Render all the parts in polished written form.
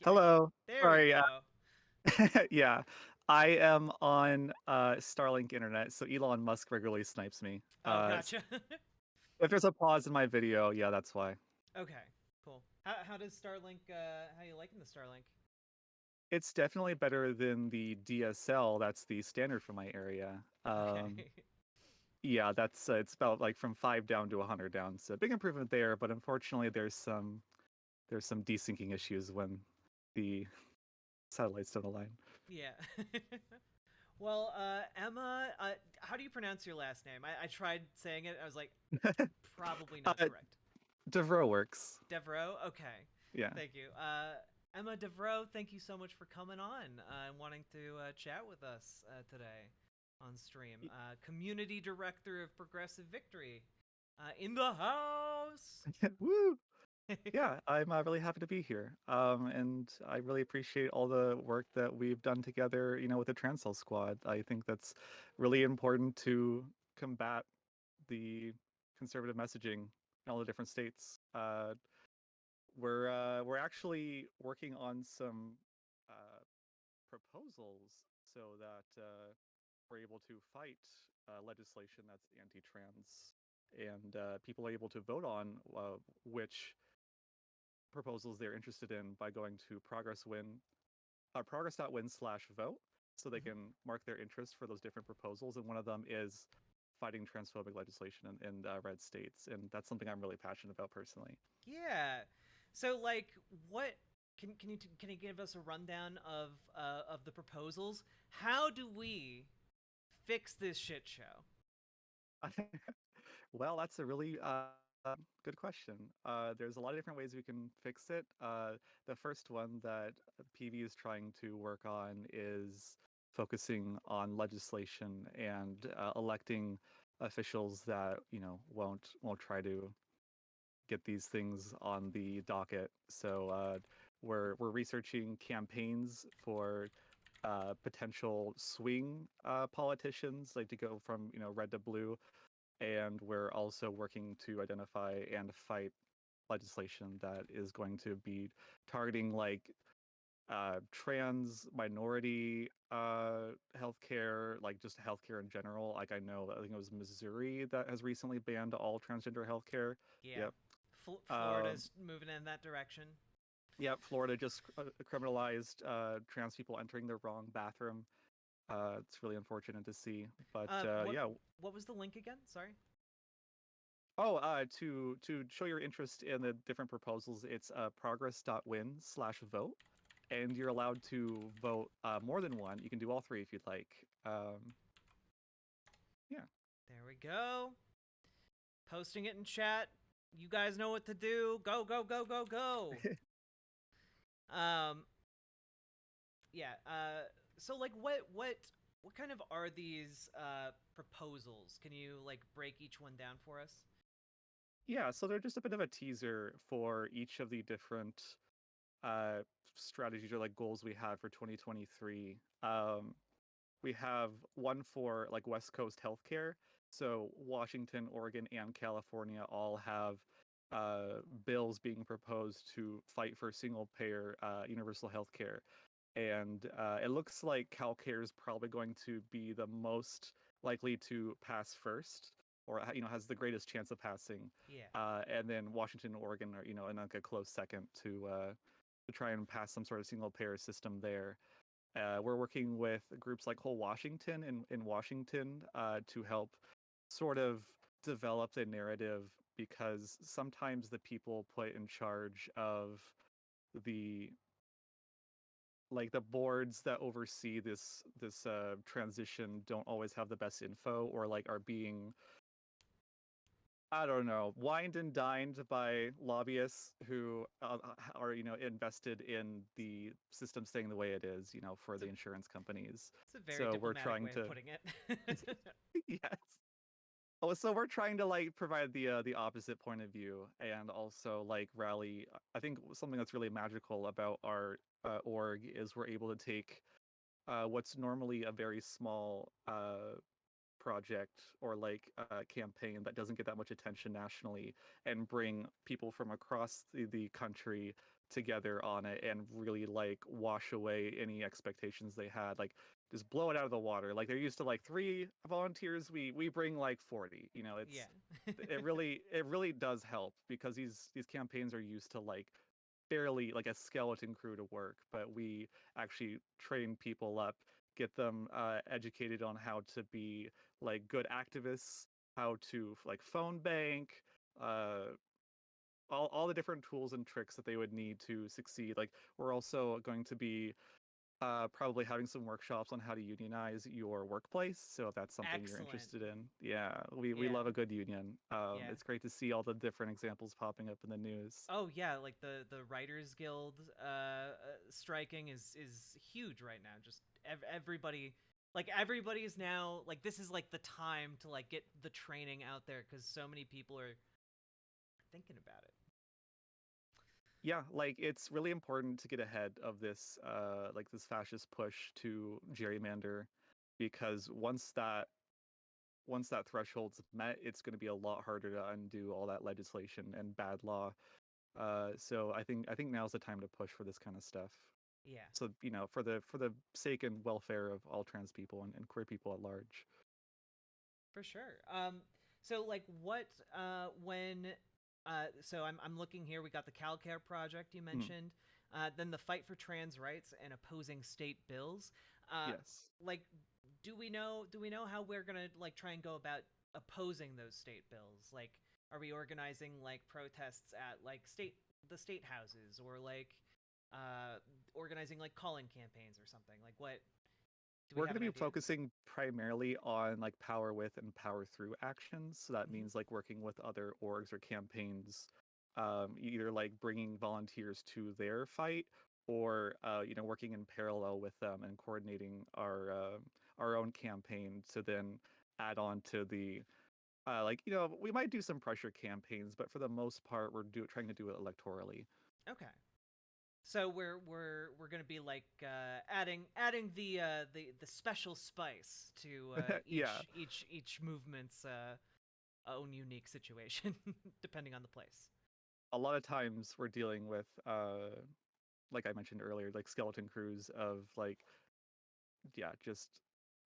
Hello. There we Sorry. go. Yeah, I am on Starlink internet, so Elon Musk regularly snipes me. Oh, gotcha. If there's a pause in my video, yeah, that's why. Okay, cool. How does Starlink? How you liking the Starlink? It's definitely better than the DSL. That's the standard for my area. Okay. Yeah, that's it's about like from 5 down to 100 down. So big improvement there, but unfortunately there's some desyncing issues when the satellites don't align. Yeah. Well, Emma, how do you pronounce your last name? I tried saying it. I was like, probably not uh, correct. Devereux works. Devereux. Okay. Yeah. Thank you. Emma Devereux, thank you so much for coming on and wanting to chat with us today on stream. Community Director of Progressive Victory in the house. Woo! Yeah, I'm really happy to be here. And I really appreciate all the work that we've done together, with the Transcell Squad. I think that's really important to combat the conservative messaging in all the different states. We're actually working on some uh, proposals so that we're able to fight legislation that's anti-trans, and people are able to vote on which proposals they're interested in by going to progress.win/vote, so they Mhm. can mark their interest for those different proposals. And one of them is fighting transphobic legislation in red states, and that's something I'm really passionate about personally. Yeah. So like what can you give us a rundown of the proposals? How do we fix this shit show? Well, that's a really good question. There's a lot of different ways we can fix it. The first one that PV is trying to work on is focusing on legislation and electing officials that won't try to get these things on the docket. So we're researching campaigns for potential swing politicians, like to go from red to blue, and we're also working to identify and fight legislation that is going to be targeting like trans minority healthcare, like just healthcare in general. Like I think it was Missouri that has recently banned all transgender healthcare. Yeah. Yep. Um, Florida's moving in that direction. yep. Florida just criminalized trans people entering the wrong bathroom. It's really unfortunate to see, but Uh what yeah. what was the link again? Sorry. Oh, to show your interest in the different proposals, it's progress.win/vote, and you're allowed to vote more than one. You can do all three if you'd like. Yeah. There we go. Posting it in chat. You guys know what to do. Go go go go go. Um yeah, so like what kind of are these proposals? Can you like break each one down for us? Yeah, so they're just a bit of a teaser for each of the different uh, strategies or like goals we have for 2023. We have one for like West Coast healthcare. So Washington, Oregon, and California all have bills being proposed to fight for single payer universal healthcare. And it looks like CalCare is probably going to be the most likely to pass first, or has the greatest chance of passing. Yeah. And then Washington and Oregon are in like a close second to try and pass some sort of single payer system there. We're working with groups like Whole Washington in Washington to help sort of develop the narrative, because sometimes the people put in charge of the the boards that oversee this transition don't always have the best info, or like are being, I don't know, wined and dined by lobbyists who are invested in the system staying the way it is, for It's a the insurance companies. it's a very So we're diplomatic trying way of to putting it. yes. Oh, so we're trying to like provide the opposite point of view, and also like rally. I think something that's really magical about our org is we're able to take what's normally a very small project or like campaign that doesn't get that much attention nationally, and bring people from across the country together on it and really like wash away any expectations they had. Like just blow it out of the water. Like they're used to like 3 volunteers, we bring like 40. You know, Yeah. it really does help because these campaigns are used to like barely like a skeleton crew to work, but we actually train people up, get them educated on how to be like good activists, how to like phone bank, uh, all the different tools and tricks that they would need to succeed. Like we're also going to be probably having some workshops on how to unionize your workplace. So if that's something you're Excellent. interested in, yeah, we Yeah. love a good union. Yeah. It's great to see all the different examples popping up in the news. Oh yeah, like the Writers Guild striking is huge right now. Just everybody, like everybody is now like, this is like the time to like get the training out there because so many people are thinking about it. Yeah, like it's really important to get ahead of this like this fascist push to gerrymander, because once that threshold's met, it's going to be a lot harder to undo all that legislation and bad law. So I think now's the time to push for this kind of stuff. Yeah, So for the sake and welfare of all trans people and queer people at large. for sure. So like what when so I'm looking here. We got the CalCare project you Mhm. mentioned. Then the fight for trans rights and opposing state bills. Uh, Yes. like, do we know how we're gonna like try and go about opposing those state bills? Like, are we organizing like protests at like the state houses, or like organizing like calling campaigns or something? Like, what do we We're have going to an be idea? focusing primarily on like power with and power through actions. So that Mm-hmm. means like working with other orgs or campaigns, either like bringing volunteers to their fight, or working in parallel with them and coordinating our own campaign to then add on to the we might do some pressure campaigns, but for the most part trying to do it electorally. Okay. So we're gonna be like adding the special spice to Yeah, each movement's own unique situation, depending on the place. a lot of times we're dealing with like I mentioned earlier, like skeleton crews of like, yeah, just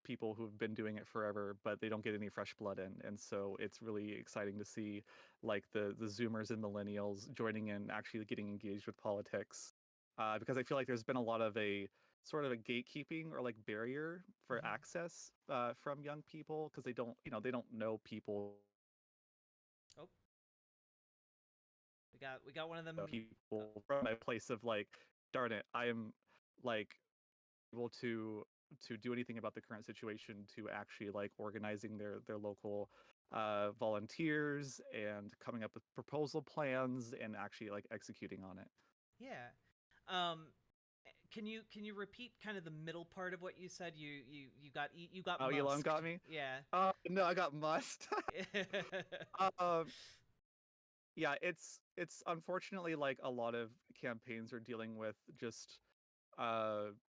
people who've been doing it forever, but they don't get any fresh blood in. And so it's really exciting to see like the Zoomers and millennials joining in, actually getting engaged with politics. Because I feel like there's been a lot of a sort of a gatekeeping or like barrier for Hmm. access from young people because they don't know people Oh, we got one of them. Uh, people from a place of like, darn it, I am like able to do anything about the current situation, to actually like organizing their local volunteers and coming up with proposal plans and actually like executing on it. yeah. Um, can you repeat kind of the middle part of what you said? You got Oh, Elon got musked. me. Yeah. Oh no, I got must. um yeah, it's unfortunately like a lot of campaigns are dealing with just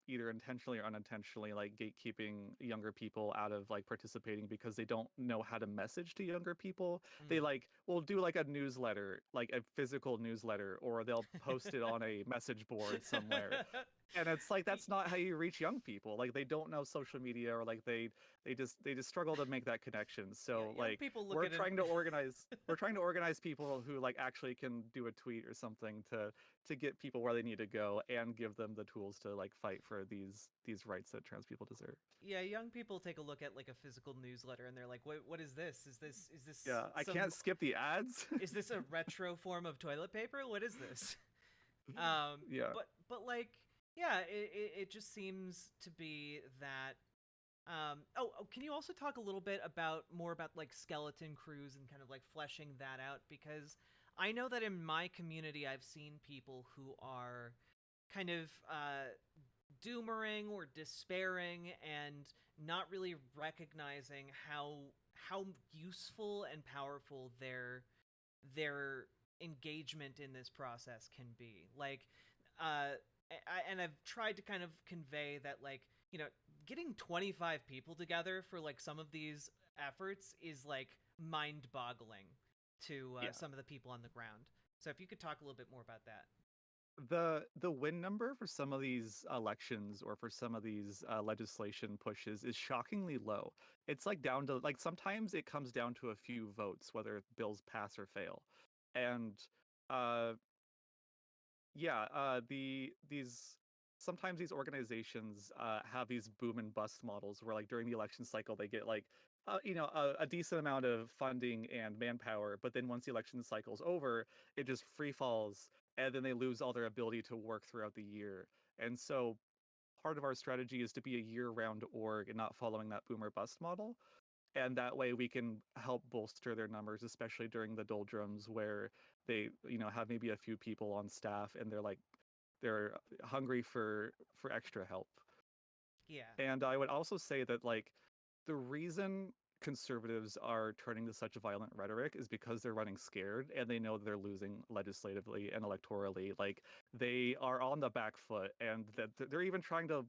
either intentionally or unintentionally like gatekeeping younger people out of like participating because they don't know how to message to younger people. They Mm. like will do like a newsletter, like a physical newsletter, or they'll post it on a message board somewhere, and it's like Y- that's not how you reach young people. Like they don't know social media, or like they just struggle to make that connection. yeah, So young like people look we're at it. trying to organize we're trying to organize people who like actually can do a tweet or something to get people where they need to go and give them the tools to like fight for these rights that trans people deserve. Yeah, young people take a look at like a physical newsletter and they're like, what is this? Is this Yeah, I some can't skip the ads. is this a retro form of toilet paper? What is this? Um, Yeah. but like, yeah, it just seems to be that. Can you also talk a little bit about more about like skeleton crews and kind of like fleshing that out? Because I know that in my community, I've seen people who are kind of doomering or despairing and not really recognizing how useful and powerful their engagement in this process can be. Like, and I've tried to kind of convey that, like, getting 25 people together for like some of these efforts is like mind-boggling to Yeah. some of the people on the ground. So if you could talk a little bit more about that. The win number for some of these elections or for some of these legislation pushes is shockingly low. It's like down to like sometimes it comes down to a few votes whether bills pass or fail. And uh yeah, these sometimes these organizations have these boom and bust models where like during the election cycle they get like a decent amount of funding and manpower, but then once the election cycle's over, it just free falls, and then they lose all their ability to work throughout the year. And so part of our strategy is to be a year-round org and not following that boom or bust model. And that way we can help bolster their numbers, especially during the doldrums where they have maybe a few people on staff and they're hungry for extra help. Yeah. And I would also say that like the reason conservatives are turning to such violent rhetoric is because they're running scared and they know they're losing legislatively and electorally. Like they are on the back foot, and that they're even trying to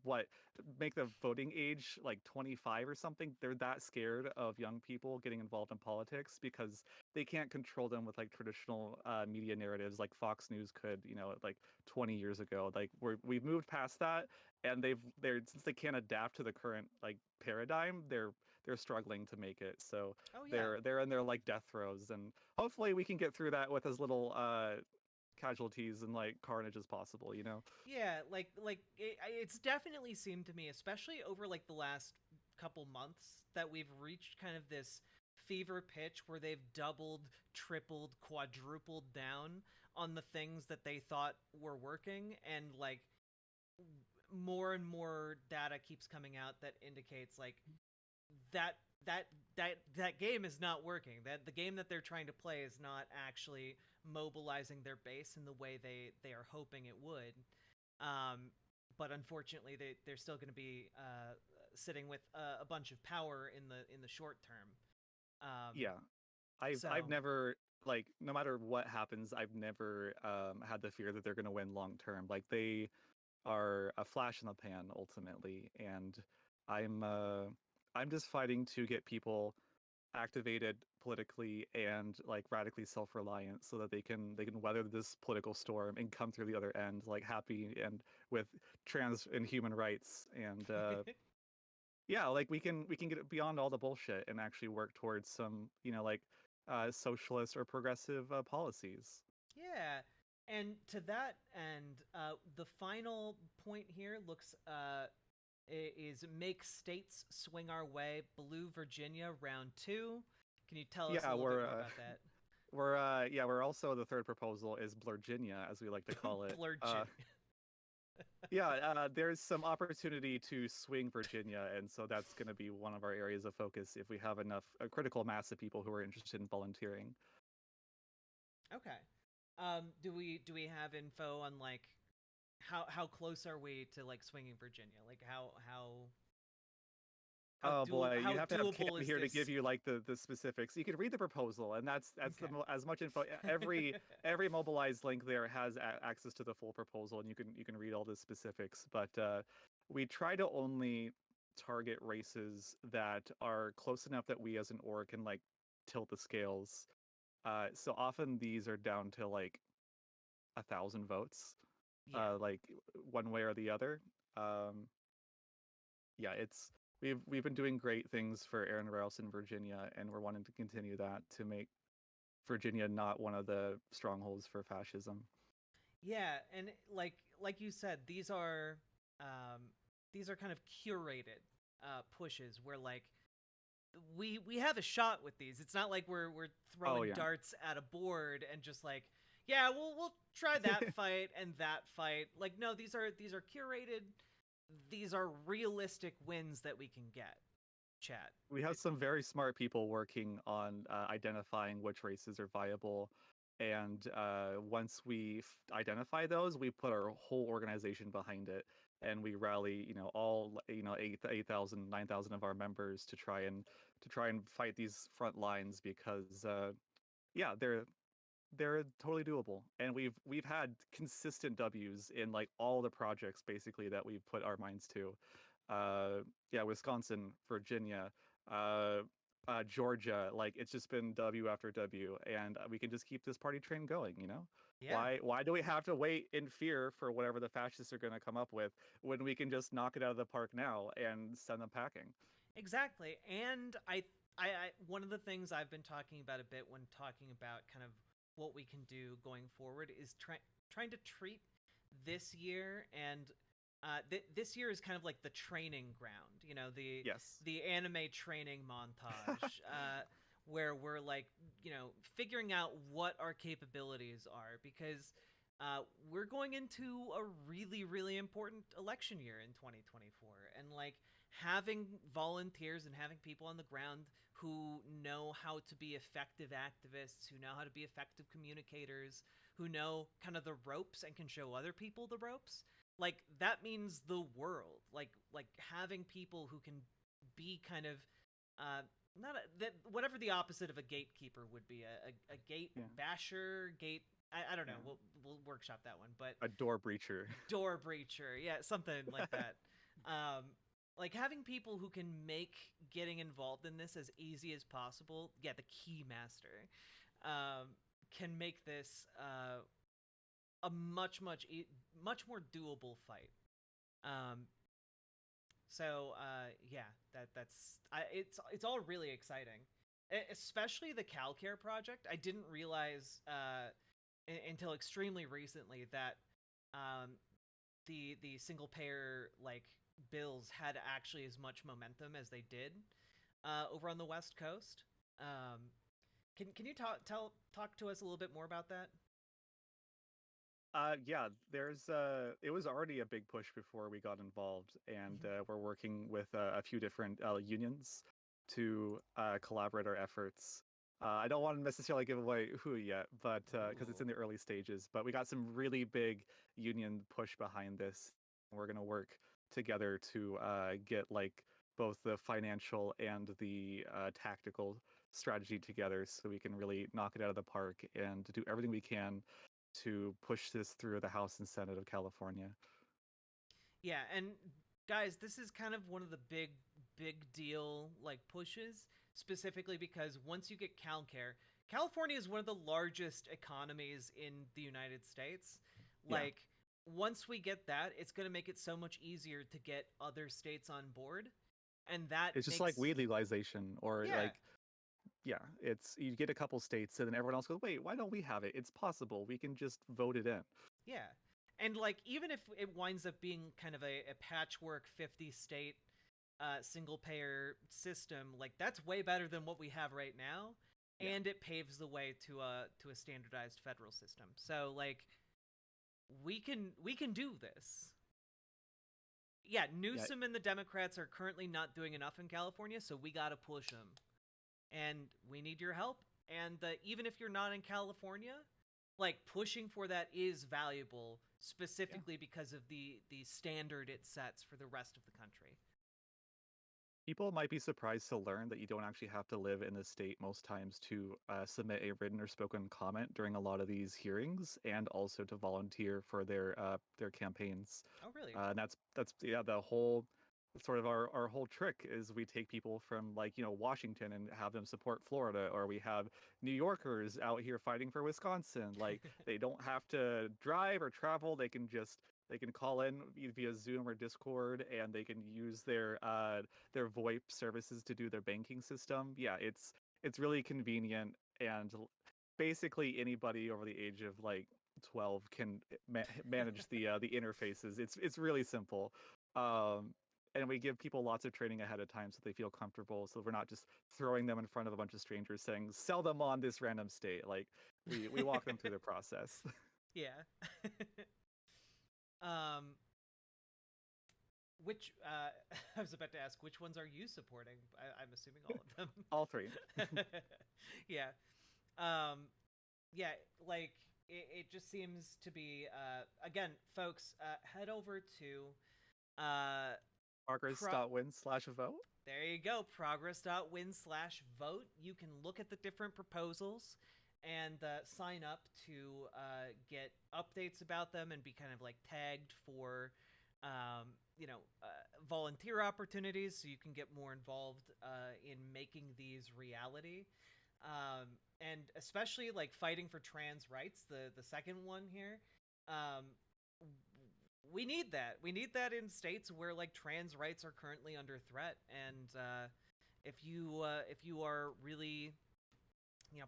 make the voting age like 25 or something. They're that scared of young people getting involved in politics because they can't control them with like traditional media narratives like Fox News could, like 20 years ago. Like we've moved past that, and they're since they can't adapt to the current like paradigm, they're struggling to make it. So Oh yeah. they're in their like death throes, and hopefully we can get through that with as little casualties and like carnage as possible. Yeah, it's definitely seemed to me, especially over like the last couple months, that we've reached kind of this fever pitch where they've doubled, tripled, quadrupled down on the things that they thought were working, and like more and more data keeps coming out that indicates like that that that game is not working. That the game that they're trying to play is not actually mobilizing their base in the way they are hoping it would. But unfortunately, they're still going to be sitting with a bunch of power in the short term. Um, Yeah, I've so never, like, no matter what happens, I've never had the fear that they're going to win long term. Like they are a flash in the pan ultimately, and I'm uh I'm just fighting to get people activated politically and like radically self-reliant so that they can weather this political storm and come through the other end like happy and with trans and human rights. And yeah, like we can get beyond all the bullshit and actually work towards some like socialist or progressive policies. yeah, and to that end, the final point here looks is make states swing our way. Blue Virginia round two. Can you tell us a Yeah, little bit more about that? we're also, the third proposal is Blurginia, as we like to call it. Blurginia. Yeah, there's some opportunity to swing Virginia, and so that's going to be one of our areas of focus if we have enough a critical mass of people who are interested in volunteering. Okay. Do we have info on like how close are we to like swinging Virginia? Like Oh boy, how you'd have to have Cam doable is here to give this? you like the specifics. You could read the proposal, and that's Okay. as much info. Every mobilized link there has access to the full proposal, and you can read all the specifics. But we try to only target races that are close enough that we as an org can like tilt the scales. So often these are down to like 1,000 votes, Yeah. like one way or the other. Um, yeah, we've been doing great things for Aaron Rouse in Virginia, and we're wanting to continue that to make Virginia not one of the strongholds for fascism. Yeah, and like you said, um these are kind of curated pushes where like we have a shot with these. It's not like we're Oh throwing yeah. darts at a board and just like, yeah, we'll try that fight and that fight. Like no, these are curated. These are realistic wins that we can get. Chat. We have some very smart people working on identifying which races are viable, and once we identify those, we put our whole organization behind it, and we rally all 8,000, 9,000 of our members to try and fight these front lines because yeah, they're totally doable, and we've had consistent W's in like all the projects basically that we've put our minds to. Yeah, Wisconsin, Virginia, uh, Georgia. Like it's just been W after W, and we can just keep this party train going. Yeah. Why do we have to wait in fear for whatever the fascists are going to come up with when we can just knock it out of the park now and send them packing? Exactly. And I one of the things I've been talking about a bit when talking about kind of what we can do going forward is trying to treat this year and this year is kind of like the training ground, you know, Yes. the anime training montage, where we're like, you know, figuring out what our capabilities are, because we're going into a really, really important election year in 2024, and like having volunteers and having people on the ground who know how to be effective activists, who know how to be effective communicators, who know kind of the ropes and can show other people the ropes, like that means the world. Like having people who can be kind of uh not that whatever the opposite of a gatekeeper would be, a gate Yeah. basher, gate, I don't know, Yeah. we'll workshop that one, but A door breacher. door breacher, yeah, something like that. um like having people who can make getting involved in this as easy as possible, yeah, the key master, can make this a much more doable fight. Um, yeah, it's all really exciting, especially the CalCare project. I didn't realize until extremely recently that um, the single payer like bills had actually as much momentum as they did over on the West Coast. Um, can you talk to us a little bit more about that? Yeah, it was already a big push before we got involved, and Mm-hmm. we're working with a few different unions to collaborate our efforts. I don't want to necessarily give away who yet, but because it's Ooh. in the early stages, but we got some really big union push behind this. We're going to work together to get like both the financial and the tactical strategy together so we can really knock it out of the park and do everything we can to push this through the House and Senate of California. Yeah, and guys, this is kind of one of the big deal like pushes, specifically because once you get CalCare, California is one of the largest economies in the United States. Yeah, Like once we get that, it's going to make it so much easier to get other states on board, and that it's just like makes, weed legalization, or yeah, like, yeah, it's you get a couple states and then everyone else goes, wait, why don't we have it? It's possible. We can just vote it in. yeah. And like even if it winds up being kind of a patchwork 50 state single payer system, like that's way better than what we have right now, Yeah, and it paves the way to a standardized federal system. So like we can do this. Yeah, yeah, Newsom and the Democrats are currently not doing enough in California, so we got to push them. And we need your help. And even if you're not in California, like pushing for that is valuable, yeah. specifically because of the standard it sets for the rest of the country. People might be surprised to learn that you don't actually have to live in the state most times to submit a written or spoken comment during a lot of these hearings, and also to volunteer for their campaigns. Oh, really? And that's yeah, the whole sort of our whole trick is we take people from, like, Washington and have them support Florida, or we have New Yorkers out here fighting for Wisconsin. Like, they don't have to drive or travel; they can call in via Zoom or Discord, and they can use their VoIP services to do their banking system. Yeah, it's really convenient, and basically anybody over the age of like 12 can manage the interfaces. It's really simple. Um, and we give people lots of training ahead of time so they feel comfortable. So we're not just throwing them in front of a bunch of strangers saying, "Sell them on this random state." Like, we walk them through the process. Yeah. um, which I was about to ask, which ones are you supporting? I'm assuming all of All three. them. Yeah. Um, yeah, like it just seems to be again, folks, head over to pro Progress.win/vote. there you go, progress.win/vote. You can look at the different proposals and sign up to get updates about them and be kind of like tagged for volunteer opportunities so you can get more involved in making these reality. and especially like fighting for trans rights, the second one here. Um, we need that. We need that in states where like trans rights are currently under threat. And if you are really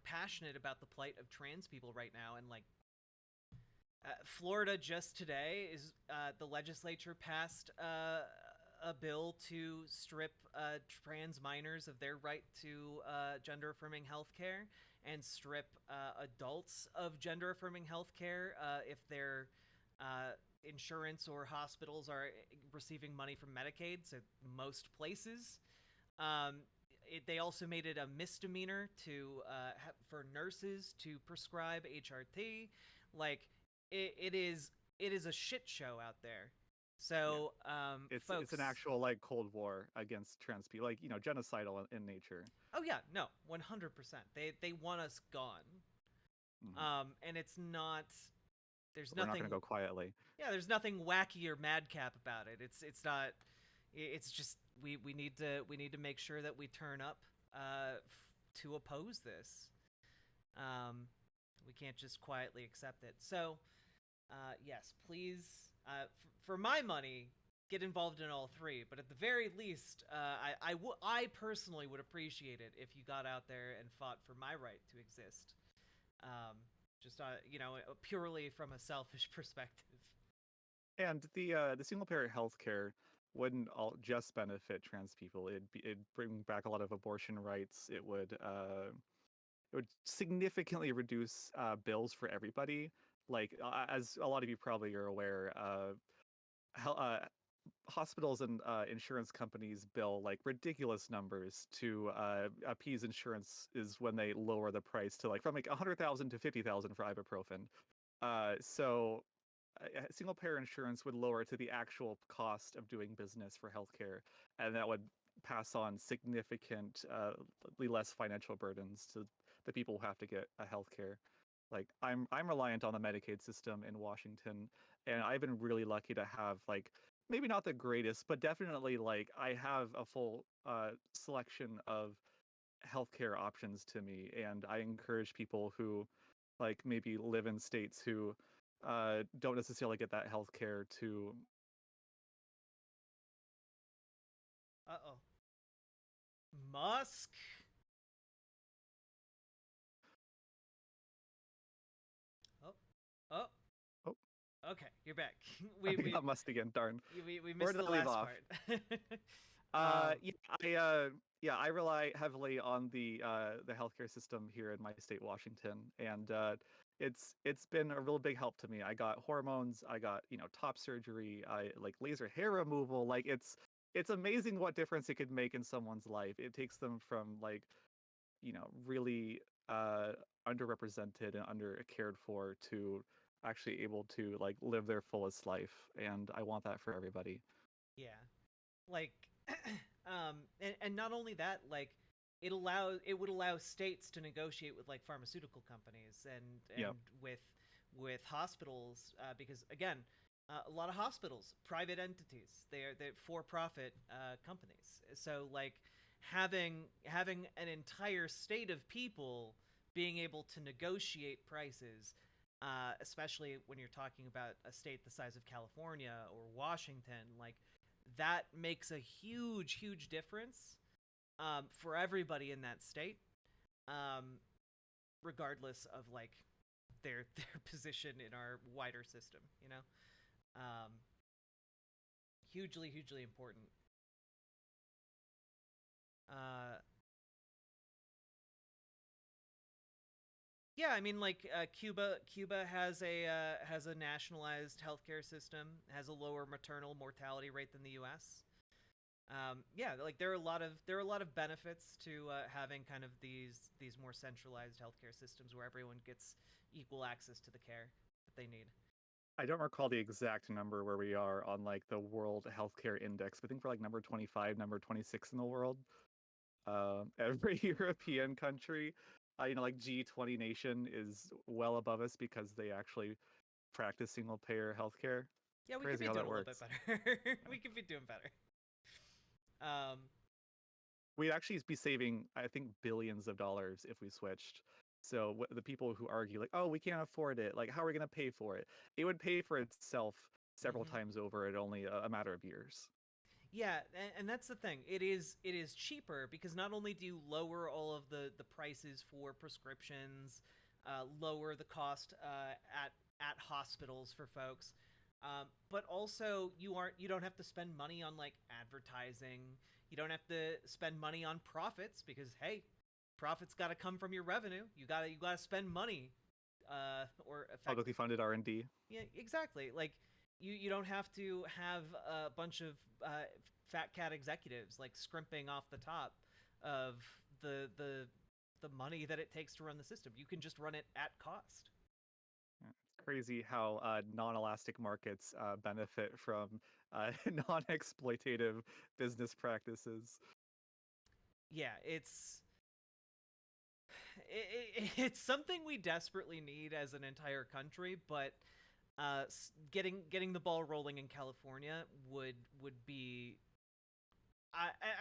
passionate about the plight of trans people right now, and like Florida just today is the legislature passed a bill to strip trans minors of their right to gender affirming health care, and strip adults of gender affirming health care if their insurance or hospitals are receiving money from Medicaid. So most places. Um, they also made it a misdemeanor to for nurses to prescribe HRT. Like it is a shit show out there. So it's an actual like Cold War against trans people, like genocidal in nature. Oh yeah, no, 100%. They want us gone. And it's not. There's We're not nothing. going to go quietly. Yeah, there's nothing wacky or madcap about it. It's not. It's just we need to make sure that we turn up to oppose this. We can't just quietly accept it. So, yes, please, for my money, get involved in all three. But at the very least, I personally would appreciate it if you got out there and fought for my right to exist. Just purely from a selfish perspective. And the single payer healthcare wouldn't all just benefit trans people. It'd bring back a lot of abortion rights. It would significantly reduce bills for everybody. Like as a lot of you probably are aware, hospitals and insurance companies bill like ridiculous numbers to appease insurance is when they lower the price to like from like 100,000 to 50,000 for ibuprofen. So single payer insurance would lower to the actual cost of doing business for healthcare, and that would pass on significantly less financial burdens to the people who have to get a healthcare. Like I'm reliant on the Medicaid system in Washington, and I've been really lucky to have like maybe not the greatest, but definitely like I have a full selection of healthcare options to me, and I encourage people who like maybe live in states who don't necessarily get that healthcare to. Uh-oh. Musk. Oh. Oh. Oh, okay, you're back. we got Musk again. Darn. We Where missed did the I leave last off? part. I rely heavily on the healthcare system here in my state, Washington, and it's been a real big help to me. I got hormones, I got top surgery, I like laser hair removal. Like it's amazing what difference it could make in someone's life. It takes them from like really underrepresented and under cared for to actually able to like live their fullest life, and I want that for everybody. Yeah. Like and not only that, like it would allow states to negotiate with like pharmaceutical companies and Yep. with hospitals because again, a lot of hospitals, private entities, they're for-profit companies. So like having an entire state of people being able to negotiate prices, especially when you're talking about a state the size of California or Washington, like that makes a huge difference for everybody in that state, regardless of like their position in our wider system. Hugely important. Yeah, I mean, like Cuba has a nationalized healthcare system, has a lower maternal mortality rate than the U.S. Yeah, like there are a lot of benefits to having kind of these more centralized healthcare systems where everyone gets equal access to the care that they need. I don't recall the exact number where we are on like the World Healthcare Index, but I think we're like number 25, number 26 in the world. Every European country, like G20 nation is well above us because they actually practice single payer healthcare. Yeah, we could Crazy be how doing that a little bit works. better. We could be doing better. We'd actually be saving, I think, billions of dollars if we switched. So the people who argue like, oh, we can't afford it, like, how are we going to pay for it? It would pay for itself several Mm-hmm. times over in only a matter of years. Yeah, and that's the thing. It is cheaper because not only do you lower all of the prices for prescriptions, lower the cost at hospitals for folks, but also you don't have to spend money on like advertising. You don't have to spend money on profits because hey, profits got to come from your revenue. You gotta spend money, or effect. Publicly funded R&D. Yeah, exactly. Like you don't have to have a bunch of fat cat executives like scrimping off the top of the money that it takes to run the system. You can just run it at cost. Yeah, it's crazy how non-elastic markets benefit from non-exploitative business practices. Yeah, it's something we desperately need as an entire country, but getting the ball rolling in California would be,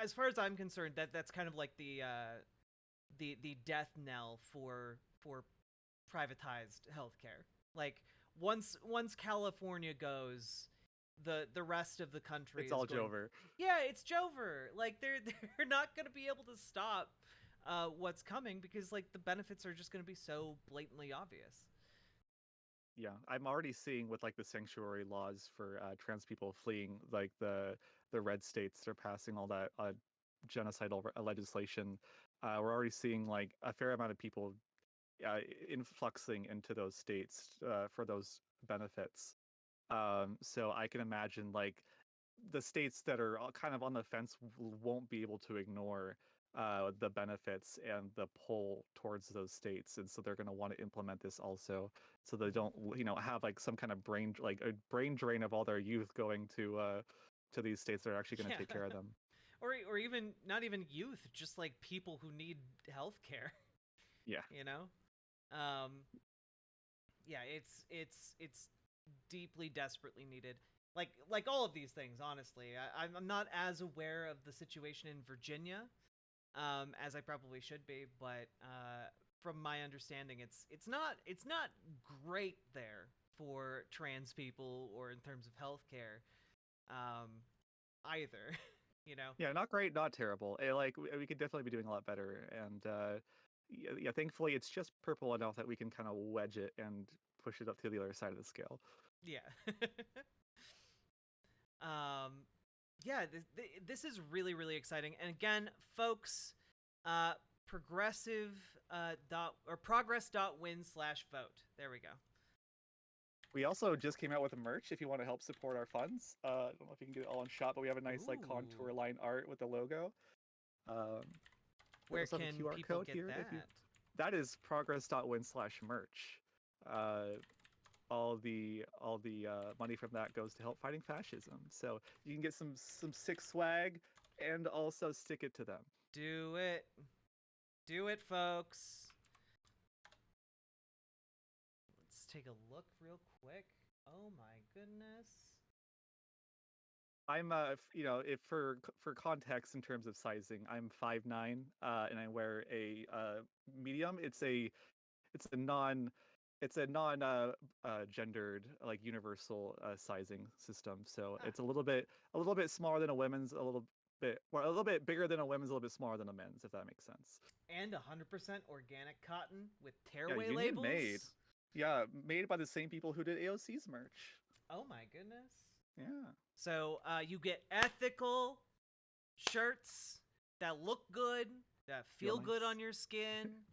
as far as I'm concerned, that's kind of like the death knell for privatized healthcare. Like once California goes, the rest of the country It's is all going. Jover. Yeah, it's Jover. Like they're not going to be able to stop what's coming because like the benefits are just going to be so blatantly obvious. Yeah, I'm already seeing with like the sanctuary laws for trans people fleeing like the red states that are passing all that genocidal legislation. We're already seeing like a fair amount of people influxing into those states for those benefits. So I can imagine like the states that are kind of on the fence won't be able to ignore the benefits and the pull towards those states, and so they're going to want to implement this also, so they Mm-hmm. don't, have like some kind of like a brain drain of all their youth going to these states that are actually going to Yeah. take care of them. Or even not even youth, just like people who need health care. Yeah, You know, um, yeah, it's deeply, desperately needed. Like all of these things, honestly. I'm not as aware of the situation in Virginia, as I probably should be, but from my understanding, it's not great there for trans people or in terms of healthcare, um, either. You know. yeah, not great, not terrible. Like we could definitely be doing a lot better, and yeah, yeah, thankfully it's just purple enough that we can kind of wedge it and push it up to the other side of the scale. Yeah. um, yeah, this is really, really exciting. And again, folks, uh, progressive dot or progress.win/vote. There we go. We also just came out with a merch if you want to help support our funds. I don't know if you can get it all in shot, but we have a nice like Ooh, contour line art with the logo. Um, we where also have a can QR people code get here. If you that? That is progress.win/merch. Uh, all the money from that goes to help fighting fascism. So you can get some sick swag and also stick it to them. Do it, do it, folks. Let's take a look real quick. Oh my goodness. I'm if for context in terms of sizing, I'm 5'9", and I wear a medium. It's a non gendered like universal sizing system. So Ah, it's a little bit smaller than a women's, a little bit bigger than a women's, a little bit smaller than a men's, if that makes sense. and 100% organic cotton with Yeah, tearaway union made. labels. Yeah, made by the same people who did AOC's merch. Oh my goodness. Yeah, So you get ethical shirts that look good, that feel feel good nice. on your skin,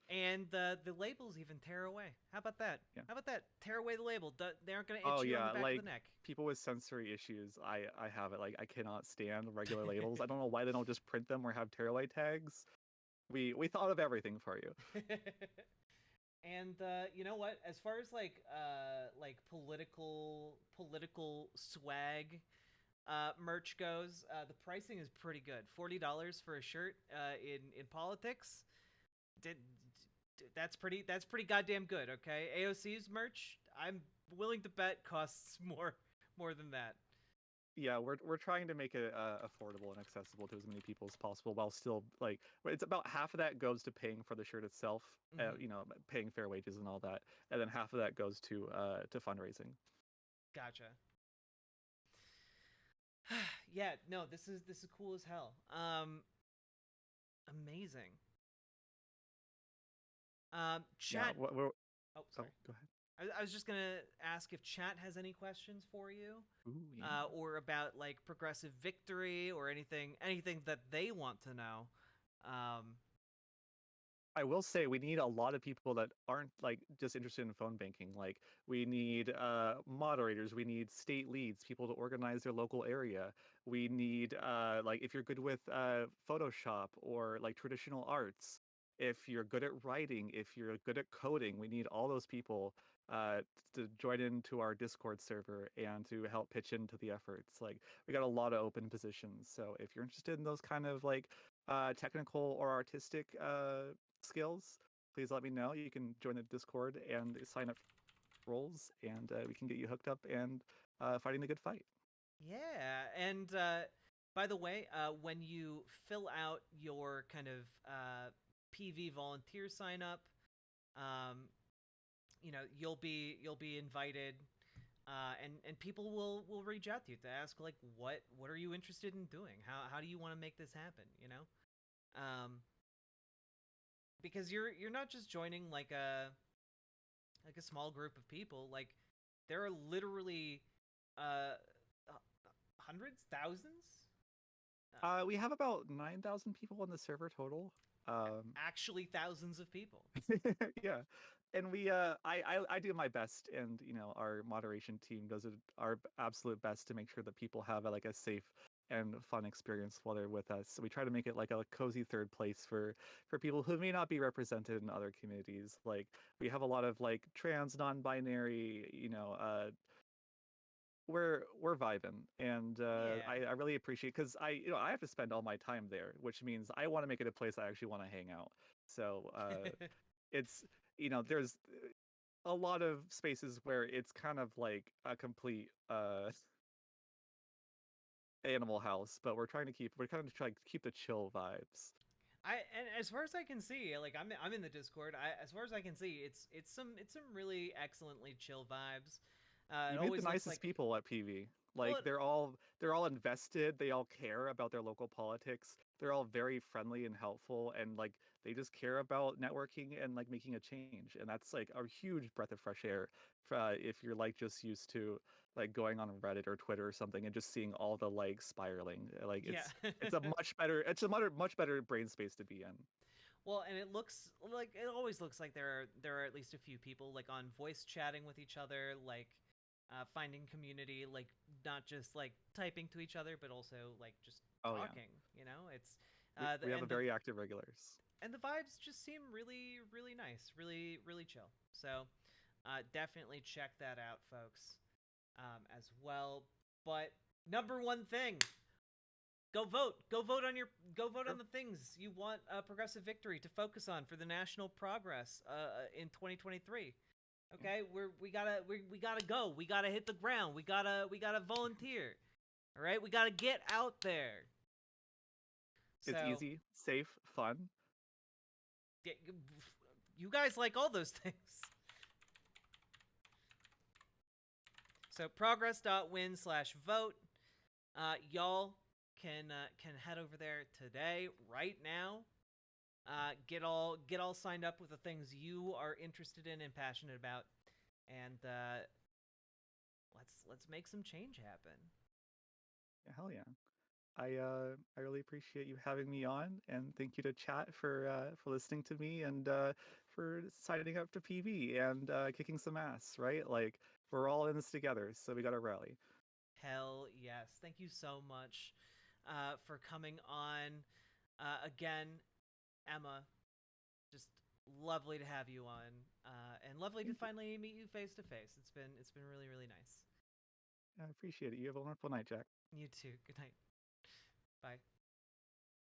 and the labels even tear away. How about that? Yeah. How about that? Tear away the label. They aren't gonna Oh itch you on yeah, the back of like the neck. people with sensory issues, I have it. Like I cannot stand regular labels. I don't know why they don't just print them or have tearaway tags. We thought of everything for you. And you know what? As far as like political swag merch goes, the pricing is pretty good. $40 for a shirt in politics. Did that's pretty goddamn good. Okay, AOC's merch, I'm willing to bet costs more than that. Yeah, we're trying to make it affordable and accessible to as many people as possible, while still like it's about half of that goes to paying for the shirt itself, Mm-hmm. paying fair wages and all that, and then half of that goes to fundraising. Gotcha. Yeah, no, this is cool as hell. Amazing. Yeah, Chat. Oh, oh, sorry. go ahead. I was just gonna ask if chat has any questions for you, Ooh, yeah. or about like progressive victory or anything that they want to know. Um, I will say we need a lot of people that aren't like just interested in phone banking. Like we need moderators, we need state leads, people to organize their local area. We need like if you're good with Photoshop or like traditional arts, if you're good at writing, if you're good at coding, we need all those people uh, to join into our Discord server and to help pitch into the efforts. Like we got a lot of open positions. So if you're interested in those kind of like technical or artistic skills, please let me know. You can join the Discord and sign up for roles, and we can get you hooked up and fighting the good fight. yeah, and by the way, when you fill out your kind of PV volunteer sign up, um, you'll be invited, and people will reach out to you to ask like what are you interested in doing? How do you want to make this happen? Because you're not just joining like a small group of people. Like there are literally uh hundreds, thousands, We have about 9,000 people on the server total. actually thousands of people. Yeah, and I do my best, and our moderation team does our absolute best to make sure that people have like a safe and fun experience while they're with us. So we try to make it like a cozy third place for people who may not be represented in other communities. Like we have a lot of like trans, non-binary, we're vibing, and Yeah. I really appreciate, because I have to spend all my time there, which means I want to make it a place I actually want to hang out. So it's there's a lot of spaces where it's kind of like a complete animal house, but we're kind of trying to keep the chill vibes. And as far as I can see, like I'm in the Discord. As far as I can see, it's some really excellently chill vibes. It You meet the always looks nicest like people at PV. well, Like they're all invested, they all care about their local politics. They're all very friendly and helpful, and like they just care about networking and like making a change. And that's like a huge breath of fresh air if you're like just used to like going on Reddit or Twitter or something and just seeing all the like spiraling. Like yeah. it's a much better brain space to be in. Well, and it always looks like there are at least a few people like on voice chatting with each other, like finding community, like not just like typing to each other, but also like just Oh yeah. talking. It's We, the we have a and the very active regulars. and the vibes just seem really really nice, really really chill. So definitely check that out, folks, as well. But number one thing, go vote. Go vote on Sure. the things you want progressive victory to focus on for the national progress in 2023. Yeah. Okay, we gotta go. We gotta hit the ground. We gotta volunteer. All right, we gotta get out there. It's So easy, safe, fun. you guys like all those things. So progress.win/vote. Y'all can head over there today, right now. Get all signed up with the things you are interested in and passionate about, and let's make some change happen. Yeah, hell yeah. I really appreciate you having me on, and thank you to chat for listening to me, and for signing up to PV and kicking some ass, right? Like we're all in this together, so we gotta rally. Hell yes! Thank you so much for coming on again, Emma. Just lovely to have you on, and lovely to Thank you. finally meet you face to face. It's been really really nice. I appreciate it. You have a wonderful night, Jack. You too. Good night. Bye.